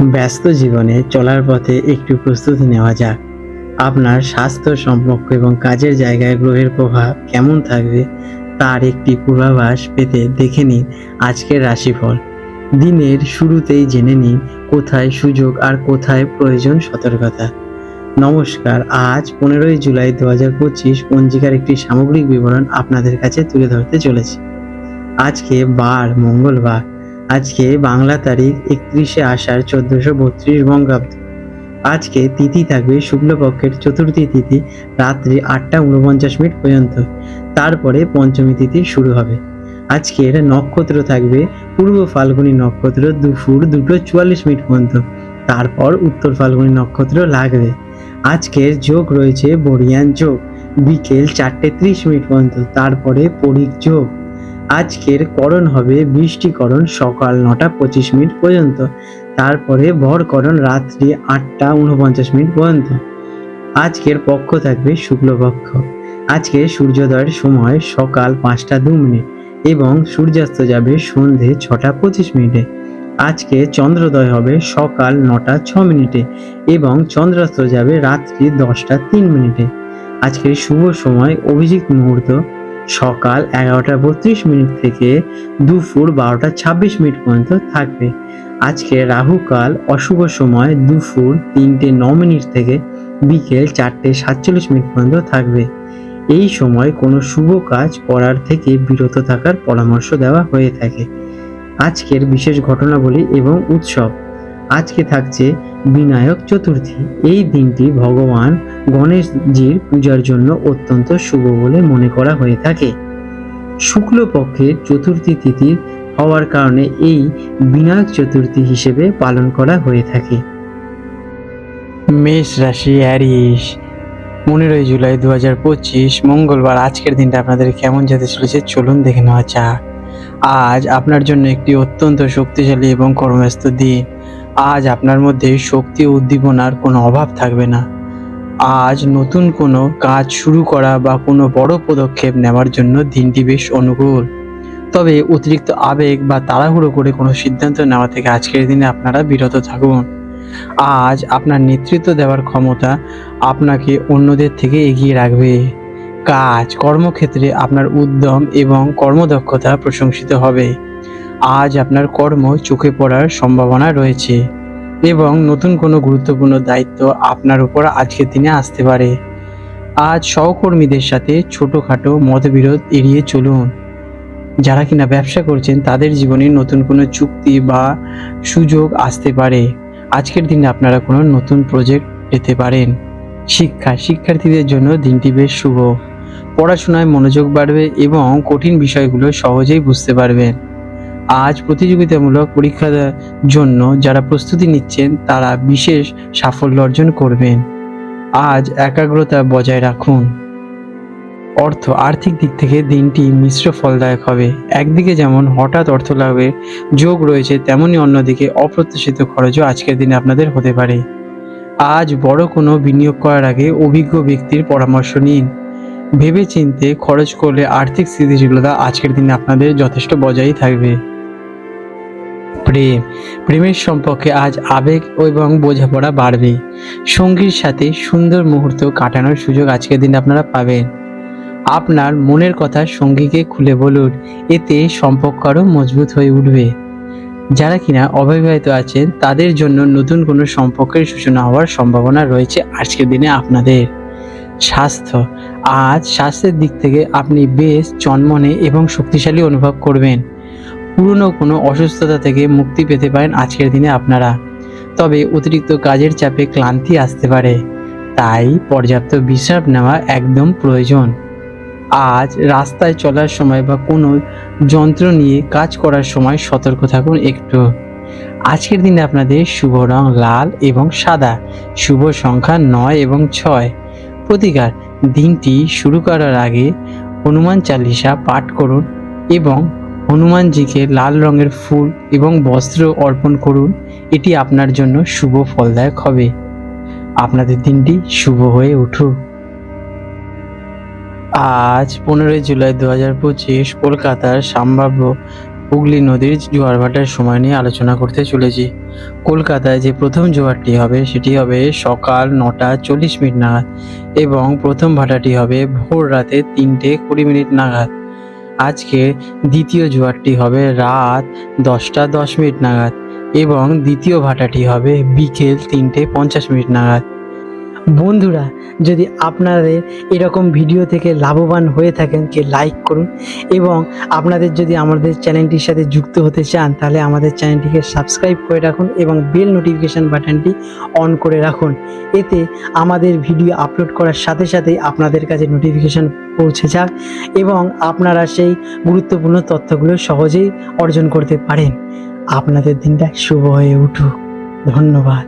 ব্যস্ত জীবনে চলার পথে একটু প্রস্তুতি নেওয়া যাক। আপনার স্বাস্থ্য সম্পর্ক এবং কাজের জায়গায় গ্রহের প্রভাব কেমন থাকবে তার একটি পূর্বাভাস পেতে দেখে নিন আজকের রাশিফল। দিনের শুরুতেই জেনে নিন কোথায় সুযোগ আর কোথায় প্রয়োজন সতর্কতা। নমস্কার, আজ 15ই জুলাই 2025 পঞ্জিকার একটি সামগ্রিক বিবরণ আপনাদের কাছে তুলে ধরতে চলেছি। আজকে বার মঙ্গলবার। আজকে বাংলা তারিখ 31শে আষাঢ় 1432 বঙ্গাব্দ। আজকে তিথি থাকবে শুক্লপক্ষের চতুর্থী তিথি রাত্রি 8টা 49 পর্যন্ত। তারপরে পঞ্চমী তিথি শুরু হবে। আজকের নক্ষত্র থাকবে পূর্ব ফাল্গুনী নক্ষত্র দুপুর 2:44 পর্যন্ত। তারপর উত্তর ফাল্গুনী নক্ষত্র লাগবে। আজকের যোগ রয়েছে বরিয়ান যোগ বিকেল 4:30 পর্যন্ত। তারপরে পরিক যোগ। আজকের করণ হবে বৃষ্টিকরণ সকাল 9টা 25 পর্যন্ত। তারপরে ভরকরণ রাত্রি 8টা 49 পর্যন্ত। আজকের পক্ষ থাকবে শুক্লপক্ষ। আজকে সূর্যোদয়ের সময় সকাল 5টা 2 এবং সূর্যাস্ত যাবে সন্ধে 6টা 25। আজকে চন্দ্রোদয় হবে সকাল 9টা 6 এবং চন্দ্রাস্ত যাবে রাত্রি 10টা 3। আজকের শুভ সময় অভিজিৎ মুহূর্ত সকাল 11টা 32 থেকে দুপুর 12টা 26 পর্যন্ত থাকবে। আজকে রাহুকাল অশুভ সময় দুপুর 3টে 9 থেকে বিকেল 4টে 47 পর্যন্ত থাকবে। এই সময় কোনো শুভ কাজ করার থেকে বিরত থাকার পরামর্শ দেওয়া হয়ে থাকে। আজকের বিশেষ ঘটনাবলী এবং উৎসব। আজকে থাকছে বিনায়ক চতুর্থী। এই দিনটি ভগবান গণেশজির পূজার জন্য অত্যন্ত শুভ বলে মনে করা হয়ে থাকে। শুক্লপক্ষের চতুর্থী তিথি হওয়ার কারণে এই বিনায়ক চতুর্থী হিসেবে পালন করা হয়ে থাকে। মেষ রাশি অ্যারিস, 15ই জুলাই 2025 মঙ্গলবার। আজকের দিনটা আপনাদের কেমন যেতে চলেছে চলুন দেখে নেওয়া যাক। আজ আপনার জন্য একটি অত্যন্ত শক্তিশালী এবং কর্মব্যস্ত দিন। আজ আপনার মধ্যে শক্তি ও উদ্দীপনার কোনো অভাব থাকবে না। আজ নতুন কোনো কাজ শুরু করা বা কোনো বড় পদক্ষেপ নেওয়ার জন্য দিনটি বেশ অনুকূল। তবে অতিরিক্ত আবেগ বা তাড়াহুড়ো করে কোনো সিদ্ধান্ত নেওয়া থেকে আজকের দিনে আপনারা বিরত থাকুন। আজ আপনার নেতৃত্ব দেওয়ার ক্ষমতা আপনাকে অন্যদের থেকে এগিয়ে রাখবে। কর্মক্ষেত্রে আপনার উদ্যম এবং কর্মদক্ষতা প্রশংসিত হবে। আজ আপনার কর্ম চোখে পড়ার সম্ভাবনা রয়েছে এবং নতুন কোনো গুরুত্বপূর্ণ দায়িত্ব আপনার উপর আজকের দিনে আসতে পারে। আজ সহকর্মীদের সাথে ছোটোখাটো মতবিরোধ এড়িয়ে চলুন। যারা কিনা ব্যবসা করছেন তাদের জীবনে নতুন কোনো চুক্তি বা সুযোগ আসতে পারে। আজকের দিনে আপনারা কোনো নতুন প্রজেক্ট পেতে পারেন। শিক্ষার্থীদের জন্য দিনটি বেশ শুভ। পড়াশোনায় মনোযোগ বাড়বে এবং কঠিন বিষয়গুলো সহজেই বুঝতে পারবেন। আজ প্রতিযোগিতামূলক পরীক্ষার জন্য যারা প্রস্তুতি নিচ্ছেন তারা বিশেষ সাফল্য অর্জন করবেন। আজ একাগ্রতা বজায় রাখুন। আর্থিক দিক থেকে দিনটি মিশ্র ফলদায়ক হবে। একদিকে যেমন হঠাৎ অর্থ লাভের যোগ রয়েছে, তেমনি অন্যদিকে অপ্রত্যাশিত খরচও আজকের দিনে আপনাদের হতে পারে। আজ বড় কোনো বিনিয়োগ করার আগে অভিজ্ঞ ব্যক্তির পরামর্শ নিন। ভেবেচিন্তে খরচ করলে আর্থিক স্থিতিশীলতা আজকের দিনে আপনাদের যথেষ্ট বজায় থাকবে। প্রেমের সম্পর্কে আজ আবেগ এবং বোঝাপড়া বাড়বে। সঙ্গীর সাথে সুন্দর মুহূর্ত কাটানোর সুযোগ আজকের দিনে আপনারা পাবেন। আপনার মনের কথা সঙ্গীকে খুলে বলুন, এতে সম্পর্ক আরও মজবুত হয়ে উঠবে। যারা কিনা অবিবাহিত আছেন তাদের জন্য নতুন কোনো সম্পর্কের সূচনা হওয়ার সম্ভাবনা রয়েছে আজকের দিনে আপনাদের। আজ স্বাস্থ্যের দিক থেকে আপনি বেশ চনমনে এবং শক্তিশালী অনুভব করবেন। পুরনো কোনো অসুস্থতা থেকে মুক্তি পেতে পারেন আজকের দিনে আপনারা। তবে অতিরিক্ত কাজের চাপে ক্লান্তি আসতে পারে, তাই পর্যাপ্ত বিশ্রাম নেওয়া একদম প্রয়োজন। আজ রাস্তায় চলার সময় বা কোনো যন্ত্র নিয়ে কাজ করার সময় সতর্ক থাকুন একটু। আজকের দিনে আপনাদের শুভ রং লাল এবং সাদা। শুভ সংখ্যা 9 এবং 6। প্রতিকার, দিনটি শুরু করার আগে হনুমান চালিসা পাঠ করুন এবং হনুমানজিকে লাল রঙের ফুল এবং বস্ত্র অর্পণ করুন। এটি আপনার জন্য শুভ ফলদায়ক হবে। আপনাদের দিনটি শুভ হয়ে উঠুক। আজ 15ই জুলাই 2025 কলকাতার সম্ভাব্য হুগলি নদীর জোয়ার ভাটার সময় নিয়ে আলোচনা করতে চলেছি। কলকাতায় যে প্রথম জোয়ারটি হবে সেটি হবে সকাল 9:40 নাগাদ এবং প্রথম ভাটাটি হবে ভোর রাতে 3:20 নাগাদ। আজকে দ্বিতীয় জোয়ারটি হবে রাত 10:10 নাগাদ এবং দ্বিতীয় ভাটাটি হবে বিকেল 3:50 নাগাদ। বন্ধুরা, যদি আপনাদের এরকম ভিডিও থেকে লাভবান হয়ে থাকেন কে লাইক করুন এবং আপনাদের যদি আমাদের চ্যানেলটির সাথে যুক্ত হতে চান তাহলে আমাদের চ্যানেলটিকে সাবস্ক্রাইব করে রাখুন এবং বেল নোটিফিকেশান বাটনটি অন করে রাখুন। এতে আমাদের ভিডিও আপলোড করার সাথে সাথেই আপনাদের কাছে নোটিফিকেশান পৌঁছে যাক এবং আপনারা সেই গুরুত্বপূর্ণ তথ্যগুলো সহজেই অর্জন করতে পারেন। আপনাদের দিনটা শুভ হয়ে উঠুক। ধন্যবাদ।